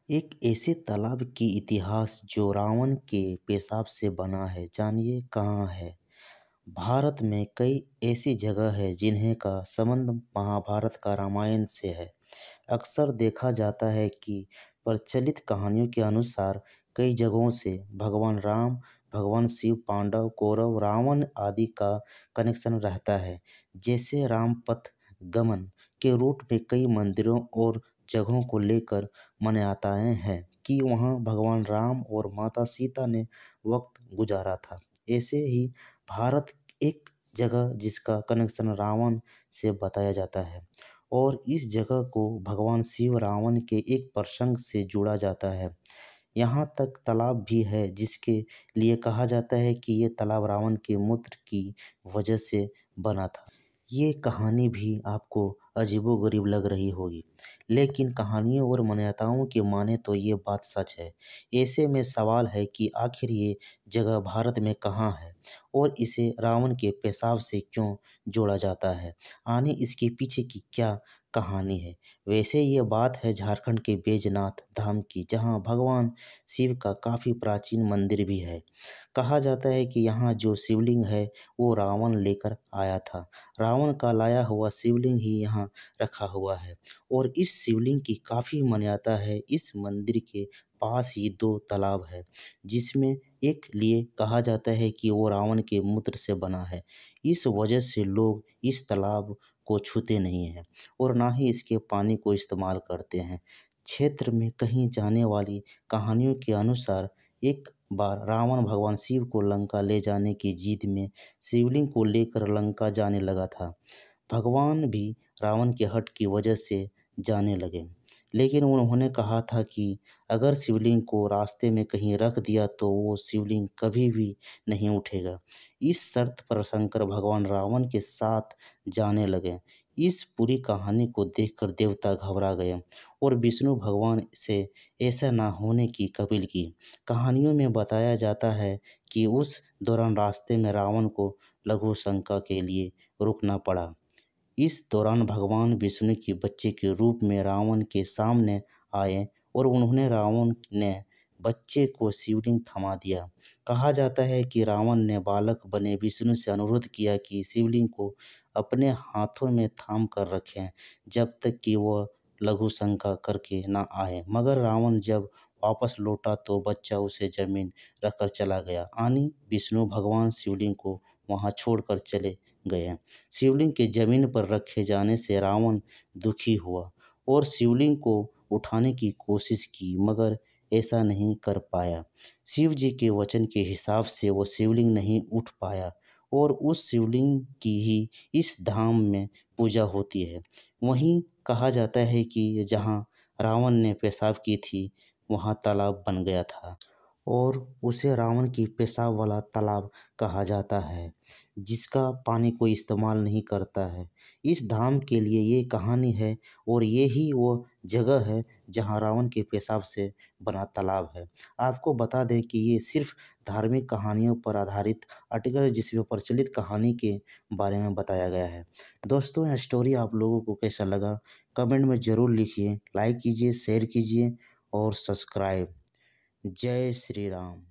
एक ऐसे तालाब की इतिहास जो रावण के पेशाब से बना है, जानिए कहाँ है। भारत में कई ऐसी जगह है जिन्हें का संबंध महाभारत का रामायण से है। अक्सर देखा जाता है कि प्रचलित कहानियों के अनुसार कई जगहों से भगवान राम, भगवान शिव, पांडव, कौरव, रावण आदि का कनेक्शन रहता है। जैसे रामपथ गमन के रूट में कई मंदिरों और जगहों को लेकर मान्यताएं हैं कि वहाँ भगवान राम और माता सीता ने वक्त गुजारा था। ऐसे ही भारत एक जगह जिसका कनेक्शन रावण से बताया जाता है और इस जगह को भगवान शिव रावण के एक प्रसंग से जोड़ा जाता है। यहाँ तक तालाब भी है जिसके लिए कहा जाता है कि ये तालाब रावण के मूत्र की वजह से बना था। ये कहानी भी आपको अजीबोगरीब लग रही होगी, लेकिन कहानियों और मान्यताओं की माने तो ये बात सच है। ऐसे में सवाल है कि आखिर ये जगह भारत में कहाँ है और इसे रावण के पेशाब से क्यों जोड़ा जाता है। आने इसके पीछे की क्या कहानी है। वैसे ये बात है झारखंड के बैजनाथ धाम की, जहाँ भगवान शिव का काफ़ी प्राचीन मंदिर भी है। कहा जाता है कि यहाँ जो शिवलिंग है वो रावण लेकर आया था। रावण का लाया हुआ शिवलिंग ही यहाँ रखा हुआ है और इस शिवलिंग की काफ़ी मान्यता है। इस मंदिर के पास ही दो तालाब है, जिसमें एक लिए कहा जाता है कि वो रावण के मूत्र से बना है। इस वजह से लोग इस तालाब को छूते नहीं हैं और ना ही इसके पानी को इस्तेमाल करते हैं। क्षेत्र में कहीं जाने वाली कहानियों के अनुसार एक बार रावण भगवान शिव को लंका ले जाने की जिद में शिवलिंग को लेकर लंका जाने लगा था। भगवान भी रावण के हठ की वजह से जाने लगे, लेकिन उन्होंने कहा था कि अगर शिवलिंग को रास्ते में कहीं रख दिया तो वो शिवलिंग कभी भी नहीं उठेगा। इस शर्त पर शंकर भगवान रावण के साथ जाने लगे। इस पूरी कहानी को देखकर देवता घबरा गए और विष्णु भगवान से ऐसा ना होने की अपील की। कहानियों में बताया जाता है कि उस दौरान रास्ते में रावण को लघु शंका के लिए रुकना पड़ा। इस दौरान भगवान विष्णु के बच्चे के रूप में रावण के सामने आए और उन्होंने रावण ने बच्चे को शिवलिंग थमा दिया। कहा जाता है कि रावण ने बालक बने विष्णु से अनुरोध किया कि शिवलिंग को अपने हाथों में थाम कर रखें जब तक कि वह लघु शंका करके ना आए। मगर रावण जब वापस लौटा तो बच्चा उसे जमीन रखकर चला गया। आनी विष्णु भगवान शिवलिंग को वहां छोड़कर चले गए। शिवलिंग के जमीन पर रखे जाने से रावण दुखी हुआ और शिवलिंग को उठाने की कोशिश की, मगर ऐसा नहीं कर पाया। शिव जी के वचन के हिसाब से वो शिवलिंग नहीं उठ पाया और उस शिवलिंग की ही इस धाम में पूजा होती है। वहीं कहा जाता है कि जहाँ रावण ने पेशाब की थी वहाँ तालाब बन गया था और उसे रावण की पेशाब वाला तालाब कहा जाता है, जिसका पानी कोई इस्तेमाल नहीं करता है। इस धाम के लिए ये कहानी है और ये ही वो जगह है जहाँ रावण के पेशाब से बना तालाब है। आपको बता दें कि ये सिर्फ धार्मिक कहानियों पर आधारित आर्टिकल है जिसमें प्रचलित कहानी के बारे में बताया गया है। दोस्तों, यह स्टोरी आप लोगों को कैसा लगा कमेंट में ज़रूर लिखिए। लाइक कीजिए, शेयर कीजिए और सब्सक्राइब। जय श्री राम।